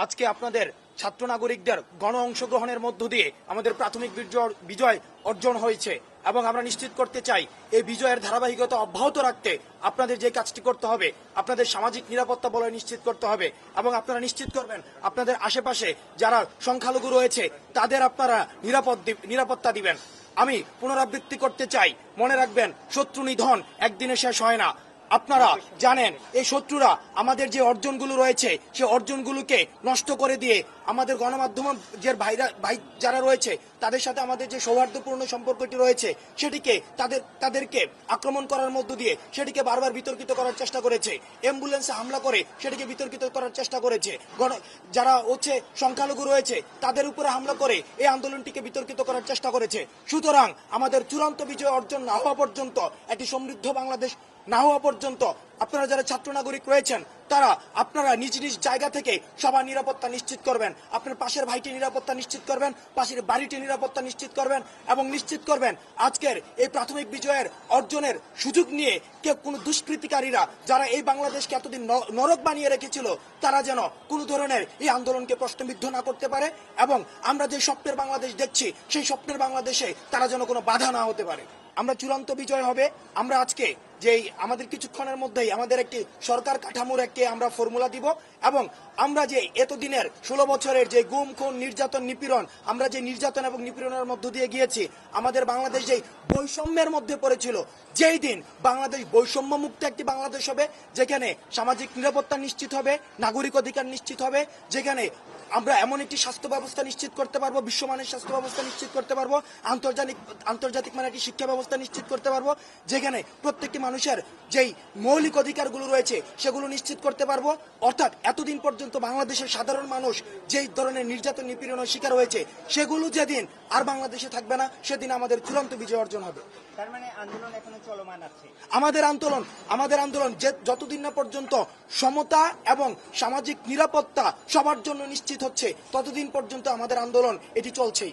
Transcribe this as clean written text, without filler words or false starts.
আজকে আপনাদের ছাত্র নাগরিকদের গণ অংশগ্রহণের মধ্য দিয়ে আমাদের প্রাথমিক বিজয় অর্জন হয়েছে এবং আমরা নিশ্চিত করতে চাই এই বিজয়ের ধারাবাহিকতা অব্যাহত রাখতে আপনাদের যে কাজটি করতে হবে, আপনাদের সামাজিক নিরাপত্তা বলয় নিশ্চিত করতে হবে এবং আপনারা নিশ্চিত করবেন আপনাদের আশেপাশে যারা সংখ্যালঘু রয়েছে তাদের আপনারা নিরাপত্তা দিবেন। আমি পুনরাবৃত্তি করতে চাই, মনে রাখবেন শত্রু নিধন একদিনে শেষ হয় না। আপনারা জানেন এই শত্রুরা আমাদের যে অর্জনগুলো রয়েছে সে অর্জনগুলোকে নষ্ট করে দিয়ে আমাদের গণমাধ্যম যে ভাই যারা রয়েছে তাদের সাথে আমাদের যে সৌহার্দ্যপূর্ণ সম্পর্কটি রয়েছে সেটিকে তাদেরকে আক্রমণ করার মধ্য দিয়ে সেটিকে বারবার বিতর্কিত করার চেষ্টা করেছে, অ্যাম্বুলেন্সে হামলা করে সেটিকে বিতর্কিত করার চেষ্টা করেছে, যারা সংখ্যালঘু রয়েছে তাদের উপরে হামলা করে এই আন্দোলনটিকে বিতর্কিত করার চেষ্টা করেছে। সুতরাং আমাদের চূড়ান্ত বিজয় অর্জন না হওয়া পর্যন্ত, একটি সমৃদ্ধ বাংলাদেশ না হওয়া পর্যন্ত আপনারা যারা ছাত্র নাগরিক রয়েছেন তারা আপনারা নিজ নিজ জায়গা থেকে সবার নিরাপত্তা নিশ্চিত করবেন, আপনার পাশের ভাইটি নিরাপত্তা নিশ্চিত করবেন, পাশের বাড়িটি নিরাপত্তা নিশ্চিত করবেন এবং নিশ্চিত করবেন আজকের এই প্রাথমিক বিজয়ের অর্জনের সুযোগ নিয়ে কেউ কোনো দুষ্কৃতিকারীরা যারা এই বাংলাদেশকে এতদিন নরক বানিয়ে রেখেছিল তারা যেন কোনো ধরনের এই আন্দোলনকে প্রশ্নবিদ্ধ না করতে পারে এবং আমরা যে স্বপ্নের বাংলাদেশ দেখছি সেই স্বপ্নের বাংলাদেশে তারা যেন কোনো বাধা না হতে পারে। আমরা চূড়ান্ত বিজয় হবে। আমরা আজকে যেই আমাদের কিছুক্ষণের মধ্যেই আমাদের একটি সরকার কাঠামোর একটি আমরা ফর্মুলা দিব এবং আমরা যে এতদিনের 16 বছরের যে গুম খুন নির্যাতন নিপীড়ন, আমরা যে নির্যাতন এবং নিপীড়নের মধ্য দিয়ে গিয়েছি, আমাদের বাংলাদেশ যেই বৈষম্যের মধ্যে পড়েছিল, যেই দিন বাংলাদেশ বৈষম্য মুক্ত একটি বাংলাদেশ হবে, যেখানে সামাজিক নিরাপত্তা নিশ্চিত হবে, নাগরিক অধিকার নিশ্চিত হবে, যেখানে আমরা এমন একটি স্বাস্থ্য ব্যবস্থা নিশ্চিত করতে পারবো, বিশ্বমানের স্বাস্থ্য ব্যবস্থা নিশ্চিত করতে পারবো, আন্তর্জাতিক মানের একটি শিক্ষা ব্যবস্থা নিশ্চিত করতে পারবো, যেখানে প্রত্যেকটি মানুষের যেই মৌলিক অধিকারগুলো রয়েছে সেগুলো নিশ্চিত করতে পারবো। অর্থাৎ এতদিন পর্যন্ত বাংলাদেশের সাধারণ মানুষ যেই ধরনের নির্যাতন নিপীড়নের শিকার হয়েছে সেগুলো যেদিন আর বাংলাদেশে থাকবে না সেদিন আমাদের চূড়ান্ত বিজয় অর্জন হবে। তার মানে আন্দোলন এখনো চলমান আছে। আমাদের আন্দোলন যতদিন না পর্যন্ত সমতা এবং সামাজিক নিরাপত্তা সবার জন্য নিশ্চিত হচ্ছে ততদিন পর্যন্ত আমাদের আন্দোলন এটি চলছেই।